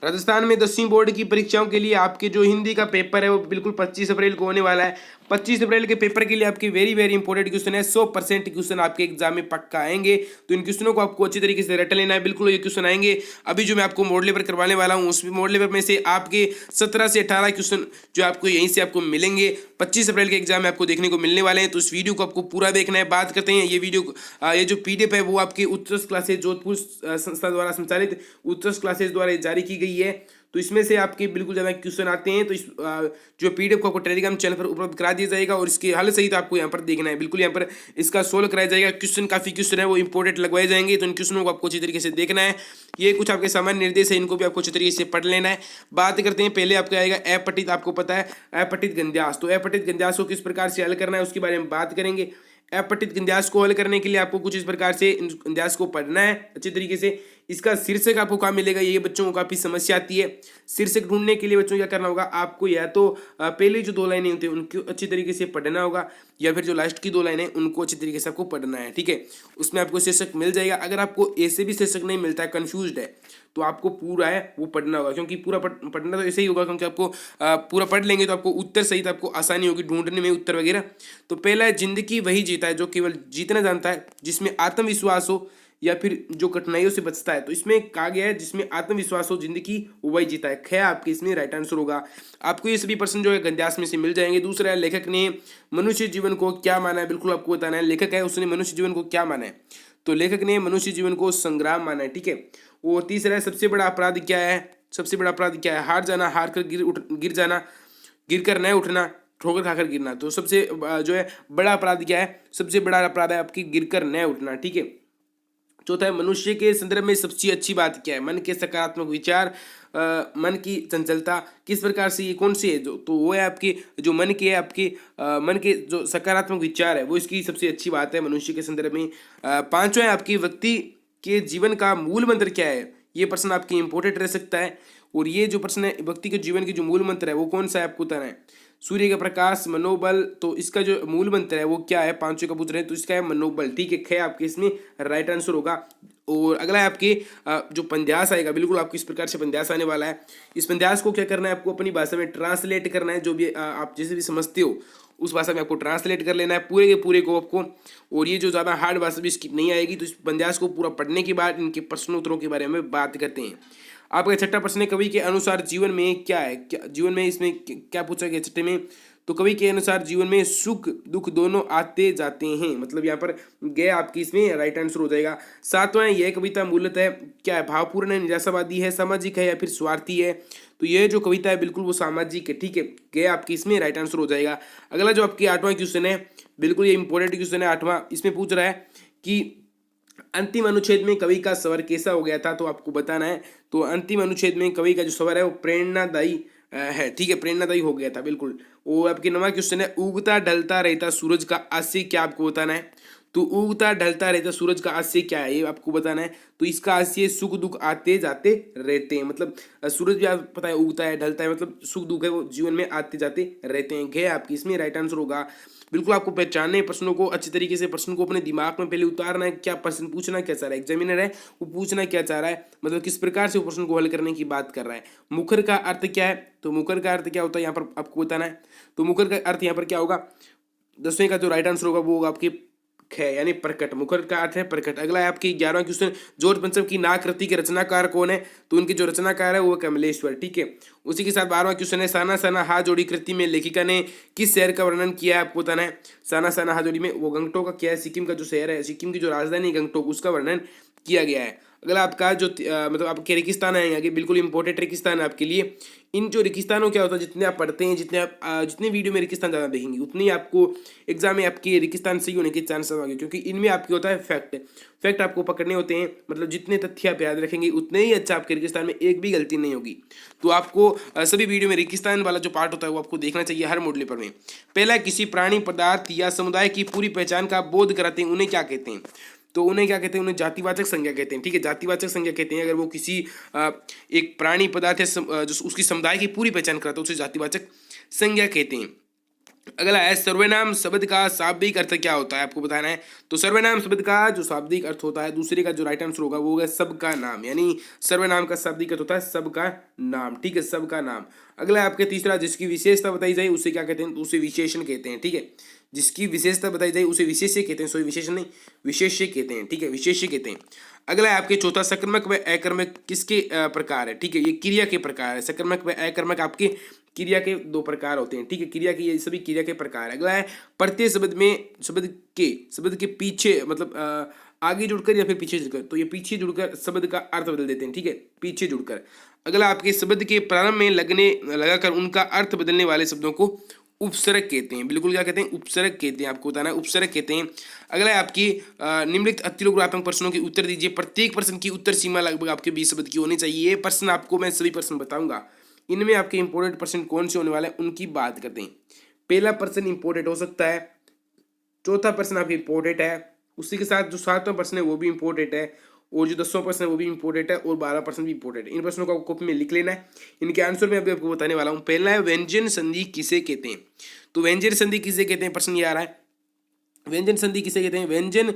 राजस्थान में 10वीं बोर्ड की परीक्षाओं के लिए आपके जो हिंदी का पेपर है वो बिल्कुल 25 अप्रैल को होने वाला है। 25 अप्रैल के पेपर के लिए आपके वेरी वेरी इंपॉर्टेंट क्वेश्चन है। 100% क्वेश्चन आपके एग्जाम में पक्का आएंगे, तो इन क्वेश्चनों को आपको अच्छी तरीके से रट लेना है। बिल्कुल ये क्वेश्चन आएंगे। अभी जो मैं आपको मॉडल पेपर करवाने वाला हूँ उस मॉडल पेपर में से आपके 17 से 18 क्वेश्चन जो आपको यहीं से आपको मिलेंगे, 25 अप्रैल के एग्जाम में आपको देखने को मिलने वाले हैं। तो इस वीडियो को आपको पूरा देखना है। बात करते हैं ये वीडियो, ये जो पीडीएफ है वो आपकी उत्कृष्ट क्लासेज जोधपुर संस्था द्वारा संचालित उत्कृष्ट क्लासेज द्वारा जारी की गई है। तो इसमें से आपके बिल्कुल ज़्यादा क्वेश्चन आते हैं। तो इस जो पीडीएफ को आपको टेलीग्राम चैनल पर उपलब्ध करा दिया जाएगा और इसके हल सहित आपको यहाँ पर देखना है। बिल्कुल यहाँ पर इसका सोल्व कराया जाएगा। क्वेश्चन काफ़ी क्वेश्चन है वो इंपॉर्टेंट लगवाए जाएंगे, तो इन क्वेश्चनों को आपको अच्छी तरीके से देखना है। ये कुछ आपके सामान्य निर्देश है, इनको भी आपको अच्छी तरीके से पढ़ लेना है। बात करते हैं, पहले आपका आएगा अपठित। आपको पता है अपठित गंध्यास, तो अपठित गंध्यास को किस प्रकार से हल करना है उसके बारे में बात करेंगे। अपठित गंध्यास को हल करने के लिए आपको कुछ इस प्रकार से गंध्यास को पढ़ना है अच्छी तरीके से। इसका शीर्षक आपको कहाँ मिलेगा, ये बच्चों को काफी समस्या आती है। शीर्षक ढूंढने के लिए बच्चों क्या करना होगा, आपको या तो पहले जो 2 लाइनें होती हैं उनको अच्छी तरीके से पढ़ना होगा, या फिर जो लास्ट की 2 लाइनें उनको अच्छी तरीके से आपको पढ़ना है। ठीक है, उसमें आपको शीर्षक मिल जाएगा। अगर आपको ऐसे भी शीर्षक नहीं मिलता है, कंफ्यूज्ड है, तो आपको पूरा है वो पढ़ना होगा, क्योंकि पूरा पढ़ना तो ऐसे ही होगा, क्योंकि आपको पूरा पढ़ लेंगे तो आपको उत्तर सहित आपको आसानी होगी ढूंढने में उत्तर वगैरह। तो पहला है, जिंदगी वही जीता है जो केवल जीतना जानता है, जिसमें आत्मविश्वास हो या फिर जो कठिनाइयों से बचता है। तो इसमें कहा गया है जिसमें आत्मविश्वास हो, जिंदगी वही जीता है। ख आपके इसमें राइट आंसर होगा। आपको ये सभी प्रश्न जो है गद्यांश में से मिल जाएंगे। दूसरा है, लेखक ने मनुष्य जीवन को क्या माना है। बिल्कुल आपको बताना है, लेखक है उसने मनुष्य जीवन को क्या माना है। तो लेखक ने मनुष्य जीवन को संग्राम माना है। ठीक है। वो तीसरा है, सबसे बड़ा अपराध क्या है। सबसे बड़ा अपराध क्या है, हार जाना, हार कर गिर जाना, गिर कर न उठना, ठोकर खाकर गिरना। तो सबसे जो है बड़ा अपराध क्या है, सबसे बड़ा अपराध है आपकी गिर कर न उठना। ठीक है। चौथा है, मनुष्य के संदर्भ में सबसे अच्छी बात क्या है। मन के सकारात्मक विचार, मन की चंचलता किस प्रकार से, ये कौन सी है जो, तो वो है आपकी जो मन के है, आपके मन के जो सकारात्मक विचार है वो इसकी सबसे अच्छी बात है मनुष्य के संदर्भ में। पांचवा है, आपकी व्यक्ति के जीवन का मूल मंत्र क्या है। ये प्रश्न आपकी इंपॉर्टेंट रह सकता है। और ये जो प्रश्न है, व्यक्ति के जीवन की जो मूल मंत्र है वो कौन सा है आपको बताना है। सूर्य का प्रकाश, मनोबल, तो इसका जो मूल मंत्र है वो क्या है, 500 का पूछ रहे हैं, तो इसका है मनोबल। ठीक है, ख आपके इसमें राइट आंसर होगा। और अगला है आपके जो पंद्यास आएगा, बिल्कुल आपको इस प्रकार से पंद्यास आने वाला है। इस पंद्यास को क्या करना है, आपको अपनी भाषा में ट्रांसलेट करना है। जो भी आप जैसे भी समझते हो उस भाषा में आपको ट्रांसलेट कर लेना है पूरे के पूरे को आपको। और ये जो ज़्यादा हार्ड भाषा भी स्किप नहीं आएगी। तो इस पंद्यास को पूरा पढ़ने के बाद इनके प्रश्नोत्तरों के बारे में बात करते हैं। आपका छठा प्रश्न है, कवि के अनुसार जीवन में क्या है। क्या जीवन में इसमें क्या पूछा गया छठे में, तो कवि के अनुसार जीवन में सुख दुख दोनों आते जाते हैं। मतलब यहाँ पर गए आपकी इसमें राइट आंसर हो जाएगा। सातवां, यह कविता मूलतः क्या है, भावपूर्ण है, निराशावादी है, सामाजिक है या फिर स्वार्थी है। तो ये जो कविता है बिल्कुल वो सामाजिक है। ठीक है, गए आपकी इसमें राइट आंसर हो जाएगा। अगला जो आपकी 8वां क्वेश्चन है, बिल्कुल ये इंपॉर्टेंट क्वेश्चन है 8वां। इसमें पूछ रहा है कि अंतिम अनुच्छेद में कवि का स्वर कैसा हो गया था, तो आपको बताना है। तो अंतिम अनुच्छेद में कवि का जो स्वर है वो प्रेरणादायी है। ठीक है, प्रेरणादायी हो गया था बिल्कुल। वो आपके 9वां क्वेश्चन है, उगता ढलता रहता सूरज का आशय क्या, आपको बताना है। तो उगता ढलता रहता सूरज का आशय क्या है, ये आपको बताना है। तो इसका आशय सुख दुख आते जाते रहते हैं। मतलब सूरज भी आप पता है उगता है ढलता है, मतलब सुख दुख है वो जीवन में आते जाते रहते हैं। घे आपकी इसमें राइट आंसर होगा। बिल्कुल आपको पहचानने प्रश्नों को अच्छी तरीके से, प्रश्न को अपने दिमाग में पहले उतारना है। क्या प्रश्न पूछना क्या चाह रहा है एग्जामिनर है, वो पूछना क्या चाह रहा है, मतलब किस प्रकार से वो प्रश्न को हल करने की बात कर रहा है। मुखर का अर्थ क्या है, तो मुखर का अर्थ क्या होता है यहाँ पर आपको बताना है। तो मुखर का अर्थ यहाँ पर क्या होगा, 10वें का जो राइट आंसर होगा वो होगा आपके ख यानी प्रकट। मुखर का अर्थ है प्रकट। अगला है आपकी 11वां क्वेश्चन, जोड़ पंचम की नाक कृति के रचनाकार कौन है, तो उनके जो रचनाकार है वो कमलेश्वर। ठीक है, उसी के साथ 12वां क्वेश्चन है, साना साना हाथ जोड़ी कृति में लेखिका ने किस शहर का वर्णन किया है, आपको बताना है। साना साना हाथ जोड़ी में वो गंगटोक का क्या है, सिक्किम का जो शहर है, सिक्किम की जो राजधानी गंगटोक, उसका वर्णन किया गया है। अगला आपका जो मतलब आपके रेगिस्तान है आगे, बिल्कुल इंपॉर्टेंट रेगिस्तान है आपके लिए। इन जो रेगिस्तानों क्या होता है, जितने आप पढ़ते हैं, जितने आप जितने वीडियो में रेगिस्तान ज़्यादा देखेंगे उतनी आपको एग्जाम में आपके रेगिस्तान सही होने के चांसेस होंगे, क्योंकि इनमें आपके होता है फैक्ट। फैक्ट आपको पकड़ने होते हैं, मतलब जितने तथ्य आप याद रखेंगे उतने ही अच्छा आपके रेगिस्तान में एक भी गलती नहीं होगी। तो आपको सभी वीडियो में रेगिस्तान वाला जो पार्ट होता है वो आपको देखना चाहिए हर मॉडल पेपर में। पहला, किसी प्राणी पदार्थ या समुदाय की पूरी पहचान का बोध कराते हैं, उन्हें क्या कहते हैं, तो उन्हें क्या कहते हैं, उन्हें जातिवाचक संज्ञा कहते हैं। ठीक है, जातिवाचक संज्ञा कहते हैं अगर वो किसी एक प्राणी पदार्थ है जो उसकी समुदाय की पूरी पहचान कराता है उसे जातिवाचक संज्ञा कहते हैं। अगला है सर्वनाम शब्द का शाब्दिक अर्थ क्या होता है, आपको बताना है। तो सर्वनाम शब्द का जो शाब्दिक अर्थ होता है, दूसरे का जो राइट आंसर होगा वो होगा सबका नाम, यानी सर्वनाम का शाब्दिक अर्थ होता है सबका नाम, ठीक है, सबका नाम। अगला है आपके तीसरा, जिसकी विशेषता बताई जाए उसे क्या कहते हैं, तो उसे विशेषण कहते हैं, ठीक है। जिसकी विशेषता बताई जाए उसे विशेष्य कहते हैं, सॉरी विशेषण नहीं, विशेष्य कहते हैं, ठीक है, विशेष्य कहते हैं। अगला है आपके चौथा, सकर्मक व अकर्मक किसके प्रकार है, ठीक है, ये क्रिया के प्रकार है। सकर्मक व अकर्मक आपके क्रिया के दो प्रकार होते हैं, ठीक है, क्रिया की ये सभी क्रिया के प्रकार है। अगला है प्रत्यय शब्द में शब्द के पीछे मतलब आगे जुड़कर या फिर पीछे जुड़कर, तो ये पीछे जुड़कर शब्द का अर्थ बदल देते हैं, ठीक है, पीछे जुड़कर। अगला आपके शब्द के प्रारंभ में लगाकर उनका अर्थ बदलने वाले शब्दों को उपसर्ग कहते हैं, बिल्कुल क्या कहते हैं, उपसर्ग कहते हैं, आपको बताना है, उपसर्ग कहते हैं। अगला है आपकी निम्नलिखित अतिलोकनात्मक प्रश्नों के उत्तर दीजिए। प्रत्येक प्रश्न की उत्तर सीमा लगभग आपके 20 शब्द की होनी चाहिए। ये प्रश्न आपको मैं सभी प्रश्न बताऊंगा, इनमें आपके इंपॉर्टेंट प्रश्न कौन से होने वाले हैं उनकी बात करते हैं। पहला प्रश्न इंपॉर्टेंट हो सकता है, चौथा प्रश्न आपके इंपॉर्टेंट है, उसी के साथ जो सातवां प्रश्न है वो भी इंपॉर्टेंट है, और जो 10वां प्रश्न है वो भी इंपॉर्टेंट है, और 12 प्रश्न भी इंपॉर्टेंट है। इन प्रश्नों को कॉपी में लिख लेना है। इनके आंसर मैं अभी आपको बताने वाला हूँ। पहला है व्यंजन संधि किसे कहते हैं, तो व्यंजन संधि किसे कहते हैं, प्रश्न ये आ रहा है, व्यंजन संधि किसे कहते हैं। व्यंजन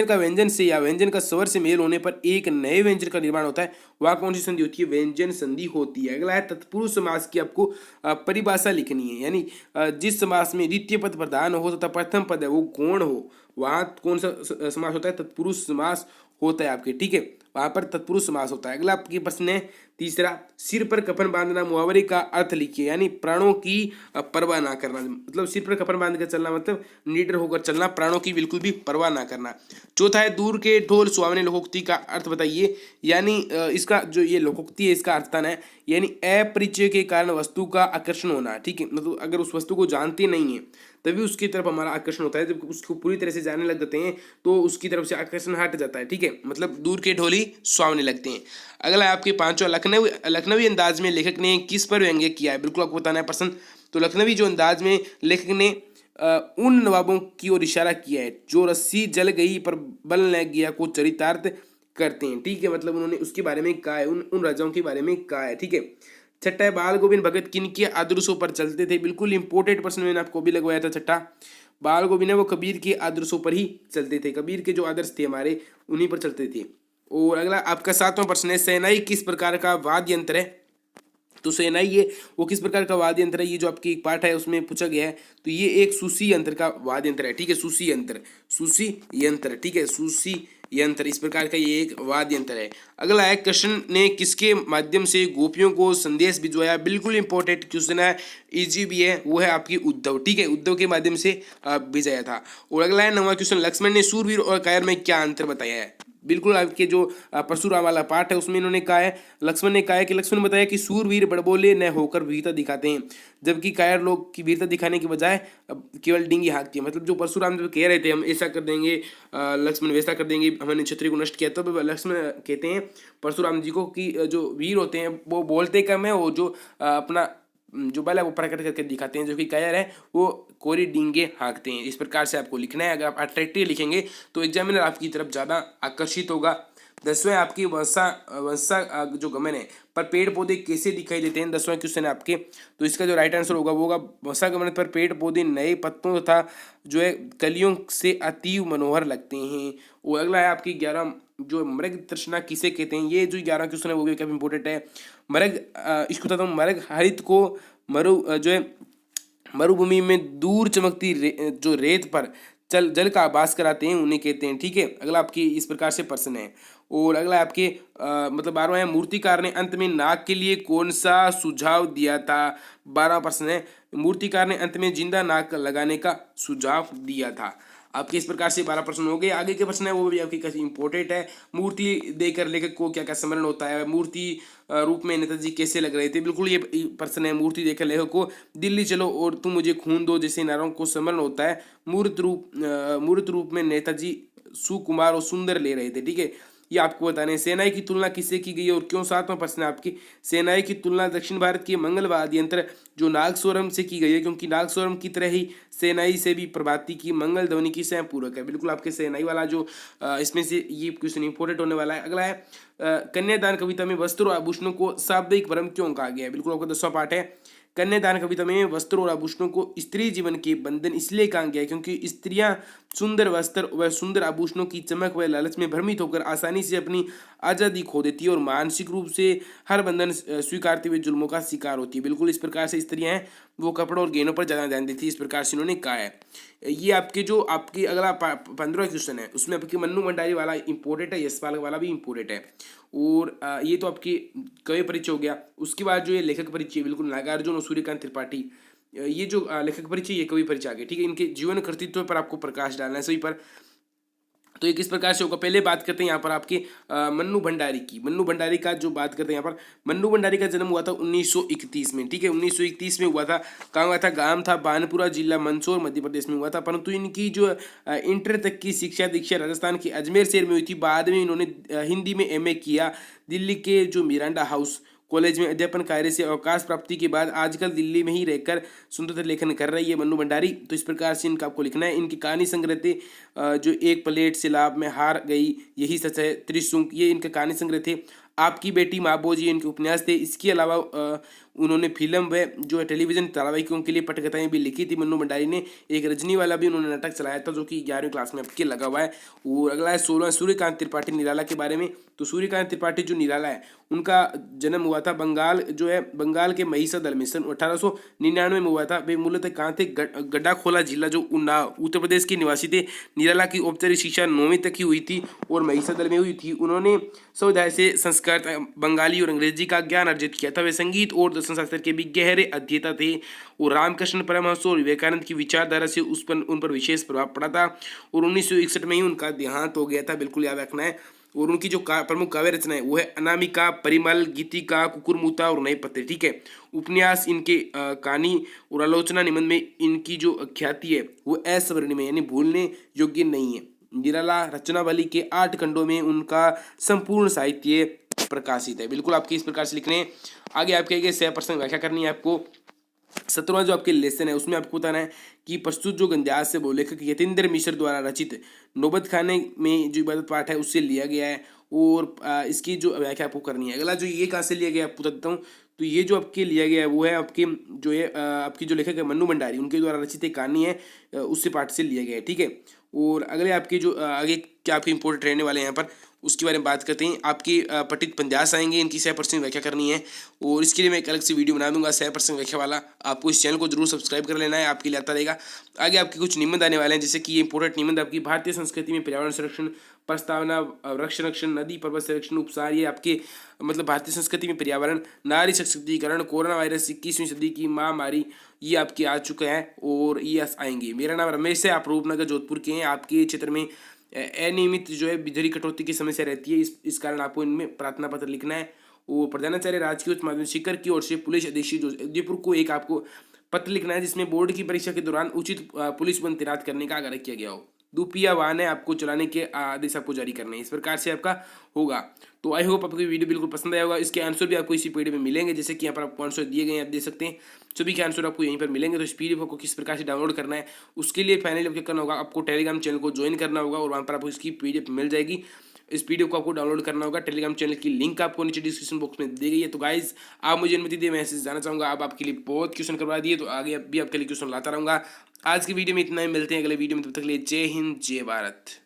का व्यंजन से या व्यंजन का स्वर से मेल होने पर एक नए व्यंजन का निर्माण होता है, वह कौन सी संधि होती है, व्यंजन संधि होती है। अगला है तत्पुरुष समास की आपको परिभाषा लिखनी है, यानी जिस समास में द्वितीय पद प्रधान हो तथा प्रथम पद है वो गौण हो, वहां कौन सा समास होता है, तत्पुरुष समास होता है आपके, ठीक है, वहां पर तत्पुरुष समास होता है। अगला आपके प्रश्न है तीसरा, सिर पर कफन बांधना मुहावरे का अर्थ लिखिए, यानी प्राणों की परवाह ना करना, मतलब सिर पर कफन बांध कर चलना मतलब निडर होकर चलना, प्राणों की बिल्कुल भी परवाह ना करना। चौथा है दूर के ढोल सुहावने लोकोक्ति का अर्थ बताइए, यानी इसका जो ये लोकोक्ति है इसका अर्थ है यानी अपरिचय के कारण वस्तु का आकर्षण होना, ठीक है, मतलब अगर उस वस्तु को जानते नहीं है तभी उसकी तरफ हमारा आकर्षण होता है, जब उसको पूरी तरह से जानने लग जाते हैं तो उसकी तरफ से आकर्षण हट जाता है, ठीक है, मतलब दूर के ढोल ही सुहावने लगते हैं। अगला है आपके पांचवा, लखनवी अंदाज में लेखक ने किस पर व्यंग्य किया है, बिल्कुल आपको बताना है पसंद। तो लखनवी जो अंदाज में लेखक ने उन नवाबों की ओर इशारा किया है जो रस्सी जल गई पर बल न गया को चरितार्थ करते हैं, ठीक है, मतलब उन्होंने उसके बारे में कहा है, उन राजाओं के बारे में कहा है, ठीक है। छठा है बाल गोविंद भगत किन के आदर्शों पर चलते थे, बिल्कुल इंपॉर्टेंट प्रश्न मैंने आपको भी लगवाया था। छठा बाल गोविंद है वो कबीर के आदर्शों पर ही चलते थे, कबीर के जो आदर्श थे हमारे उन्हीं पर चलते थे। और अगला आपका सातवां प्रश्न है, शहनाई किस प्रकार का वाद्य यंत्र है, तो शहनाई ये वो किस प्रकार का वाद्य यंत्र है, ये जो आपकी एक पार्ट है उसमें पूछा गया है, तो ये एक सूसी यंत्र का वाद्य यंत्र है, ठीक है, सूसी यंत्र, ठीक है, सूसी यंत्र, इस प्रकार का ये एक वाद्य यंत्र है। अगला है कृष्ण ने किसके माध्यम से गोपियों को संदेश भिजवाया, बिल्कुल इंपॉर्टेंट क्वेश्चन है, इजी भी है, वो है आपकी उद्धव, ठीक है, उद्धव के माध्यम से भिजवाया था। और अगला है 9वां क्वेश्चन, लक्ष्मण ने सूरवीर और कायर में क्या अंतर बताया है, बिल्कुल आपके जो परशुराम वाला पार्ट है उसमें इन्होंने कहा है, लक्ष्मण ने कहा है कि लक्ष्मण ने बताया कि सूरवीर बड़बोले न होकर वीरता दिखाते हैं, जबकि कायर लोग की वीरता दिखाने के बजाय केवल डींगी हाँकती है, मतलब जो परशुराम जब कह रहे थे हम ऐसा कर देंगे, लक्ष्मण वैसा कर देंगे, हमने क्षत्रिय को नष्ट किया, तब लक्ष्मण कहते हैं परशुराम जी को कि जो वीर होते हैं वो बोलते कम है, वो जो अपना जो बल है वो प्रकट करके दिखाते हैं, जो कि कायर है वो कोरी डींगे हाँकते हैं। इस प्रकार से आपको लिखना है, अगर आप अट्रैक्टिव लिखेंगे तो एग्जामिनर आपकी तरफ ज़्यादा आकर्षित होगा। 10वें आपकी वंशा जो गमन है पर पेड़ पौधे कैसे दिखाई देते हैं, 10वां क्वेश्चन है आपके, तो इसका जो राइट आंसर होगा वो होगा वंशा गमन पर पेड़ पौधे नए पत्तों तथा जो है कलियों से अतीव मनोहर लगते हैं। और अगला है आपकी 11 जो मृग तृष्णा किसे कहते हैं, ये जो 11 क्वेश्चन है वो भी काफी इंपॉर्टेंट है। मृग इसको बताता हूँ, मृग हरित को जो है मरुभूमि में दूर चमकती जो रेत पर जल का आभास कराते हैं उन्हें कहते हैं, ठीक है। अगला आपकी इस प्रकार से प्रश्न है। और अगला आपके मतलब 12वां है, मूर्तिकार ने अंत में नाग के लिए कौन सा सुझाव दिया था, 12वां प्रश्न है, मूर्तिकार ने अंत में जिंदा नाग लगाने का सुझाव दिया था। आपके इस प्रकार से 12 प्रश्न हो गए। आगे के प्रश्न है वो भी आपके काफी इंपॉर्टेंट है, मूर्ति देकर लेखक को क्या क्या स्मरण होता है, मूर्ति रूप में नेताजी कैसे लग रहे थे, बिल्कुल ये प्रश्न है। मूर्ति देकर लेखक को दिल्ली चलो और तुम मुझे खून दो जैसे नारों को स्मरण होता है, मूर्त रूप में नेताजी सुकुमार और सुंदर ले रहे थे, ठीक है, ये आपको बताने। सेनाई की तुलना किससे की गई और क्यों, 7वां प्रश्न है आपकी, सेनाई की तुलना दक्षिण भारत के मंगलवाद्य यंत्र जो नागस्वरम से की गई है, क्योंकि नागस्वरम की तरह ही सेनाई से भी प्रभाती की मंगल ध्वनि की स्वयं पूरक है। बिल्कुल आपके सेनाई वाला जो इसमें से ये क्वेश्चन इंपॉर्टेंट होने वाला है। अगला है कन्यादान कविता में वस्त्र और आभूषणों को शाब्दिक भ्रम क्यों कहा गया है, बिल्कुल आपका 10वां पार्ट है। कन्यादान कविता में वस्त्रों और आभूषणों को स्त्री जीवन के बंधन इसलिए कहा गया है क्योंकि स्त्रियां सुंदर वस्त्र व सुंदर आभूषणों की चमक व लालच में भ्रमित होकर आसानी से अपनी आज़ादी खो देती है और मानसिक रूप से हर बंधन स्वीकारते हुए जुल्मों का शिकार होती है। बिल्कुल इस प्रकार से स्त्रियां हैं वो कपड़ों और गहनों पर ज़्यादा ध्यान देती है, इस प्रकार से इन्होंने कहा है। ये आपके जो आपकी अगला 15वां क्वेश्चन है उसमें आपके मन्नू भंडारी वाला इंपोर्टेंट है, यशपाल वाला भी इंपोर्टेंट है। और ये तो आपकी कवि परिचय हो गया। उसके बाद जो ये लेखक परिचय बिल्कुल नागार्जुन और सूर्यकांत त्रिपाठी, ये जो लेखक परिचय ये कवि परिचय आ गए, ठीक है। इनके जीवन कृतित्व पर आपको प्रकाश डालना है सभी पर। तो ये किस प्रकार से होगा, पहले बात करते हैं यहाँ पर आपके मन्नू भंडारी की। मन्नू भंडारी का जो बात करते हैं यहाँ पर, मन्नू भंडारी का जन्म हुआ था 1931 में, ठीक है। 1931 में हुआ था। कहाँ हुआ था, गांव था बानपुरा, जिला मंदसौर, मध्य प्रदेश में हुआ था। परंतु इनकी जो इंटर तक की शिक्षा दीक्षा राजस्थान के अजमेर शहर में हुई थी। बाद में इन्होंने हिंदी में एमए किया। दिल्ली के जो मिरांडा हाउस कॉलेज में अध्यापन कार्य से अवकाश प्राप्ति के बाद आजकल दिल्ली में ही रहकर सुंदर लेखन कर रही है मन्नू भंडारी। तो इस प्रकार से इनका आपको लिखना है। इनकी कहानी संग्रह थे जो एक प्लेट से लाभ में हार गई, यही सच है, त्रिशुंक, ये इनके कहानी संग्रह थे। आपकी बेटी माबोजी इनके उपन्यास थे। इसके अलावा उन्होंने फिल्म व जो है टेलीविजन धारावाहिकों के लिए पटकथाएं भी लिखी थी मन्नू भंडारी ने। एक रजनी वाला भी उन्होंने नाटक चलाया था जो कि 11वीं क्लास में आपके लगा हुआ है। और अगला है 16 सूर्यकांत त्रिपाठी निराला के बारे में। तो सूर्यकांत त्रिपाठी जो निराला है उनका जन्म हुआ था बंगाल जो है बंगाल के महिषादल में सन 1899 में हुआ था। वे मूलतः कहाँ थे, गड्डाखोला जिला जो उन्नाव उत्तर प्रदेश के निवासी थे। निराला की औपचारिक शिक्षा 9वीं तक ही हुई थी और महिषादल में हुई थी। उन्होंने स्वविधाय से संस्कृत, बंगाली और अंग्रेजी का ज्ञान अर्जित किया था। वे संगीत और दर्शन शास्त्र के भी गहरे अध्येता थे और रामकृष्ण परमहंस और विवेकानंद की विचारधारा से उन पर विशेष प्रभाव पड़ा था। और 1961 में ही उनका देहांत हो गया था, बिल्कुल याद रखना है। और उनकी जो प्रमुख काव्य रचना है वो है अनामिका, परिमल, गीतिका, कुकुरमुता और नए पत्ते, ठीक है। उपन्यास इनके कहानी और आलोचना निबंध में इनकी जो ख्याति है वो अस्वर्णीय यानी भूलने योग्य नहीं है। निराला रचनावली के 8 खंडों में उनका संपूर्ण साहित्य प्रकाशित है। बिल्कुल आपके इस प्रकार से लिखने हैं। आगे आपके 6 प्रश्न व्याख्या करनी है आपको। 17वां जो आपके लेसन है उसमें आपको बताना है कि प्रस्तुत जो गंध्यास है वो लेखक यतीन्द्र मिश्र द्वारा रचित नौबत खाने में जो इबादत पाठ है उससे लिया गया है और इसकी जो व्याख्या आपको करनी है। अगला जो ये कहाँ से लिया गया आपको बता देता हूँ। तो ये जो आपके लिया गया है वो है आपके जो है आपकी जो लेखक है मन्नू भंडारी उनके द्वारा रचित एक कहानी है, उससे पाठ से लिया गया है, ठीक है। और अगले आपके जो आगे क्या आपके इंपोर्टेंट रहने वाले हैं यहाँ पर उसके बारे में बात करते हैं। आपकी पठित पंद्यास आएंगे, इनकी 6% व्याख्या करनी है और इसके लिए मैं एक अलग से वीडियो बना दूंगा 6% व्याख्या वाला। आपको इस चैनल को जरूर सब्सक्राइब कर लेना है, आपके लिए आता रहेगा। आगे आपके कुछ निबंध आने वाले हैं जैसे कि ये इंपोर्टेंट निबंध आपकी भारतीय संस्कृति में पर्यावरण संरक्षण, प्रस्तावना, वृक्ष संरक्षण, नदी पर्वत संरक्षण, उपसार, ये आपके मतलब भारतीय संस्कृति में पर्यावरण, नारी सशक्तिकरण, कोरोना वायरस, 21वीं सदी की महामारी, ये आपके आ चुके हैं और ये आएंगे। मेरा नाम रमेश है, आप रूपनगर जोधपुर के हैं। आपके क्षेत्र में अनियमित जो है बिजली कटौती की समस्या रहती है, इस कारण आपको इनमें प्रार्थना पत्र लिखना है। और प्रधानाचार्य राजकीय उच्च माध्यमिक शिक्षक की ओर से पुलिस अधीक्षक जो उदयपुर को एक आपको पत्र लिखना है जिसमें बोर्ड की परीक्षा के दौरान उचित पुलिस बल तैनात करने का आग्रह किया गया हो। दुपहिया वाहन है आपको चलाने के आदेश आपको जारी करने हैं, इस प्रकार से आपका होगा। तो आई होप आपको वीडियो बिल्कुल पसंद आया होगा। इसके आंसर भी आपको इसी पीडीएफ में मिलेंगे जैसे कि यहाँ पर आपको आंसर दिए गए हैं, आप देख सकते हैं सभी के आंसर आपको यहीं पर मिलेंगे। तो इस पीडीएफ को किस प्रकार से डाउनलोड करना है उसके लिए फाइनली क्या करना होगा, आपको टेलीग्राम चैनल को ज्वाइन करना होगा और वहाँ पर आपको इसकी पीडीएफ मिल जाएगी। इस पीडीएफ को आपको डाउनलोड करना होगा। टेलीग्राम चैनल की लिंक आपको नीचे डिस्क्रिप्शन बॉक्स में दी गई है। तो गाइज आप मुझे अनुमति दिए, मैं ऐसे जाना चाहूँगा। आप आपके लिए बहुत क्वेश्चन करवा दिए तो आगे भी आपके लिए क्वेश्चन लाता रहूँगा। आज की वीडियो में इतना ही, मिलते हैं अगले वीडियो में, तब तक के लिए जय हिंद जय भारत।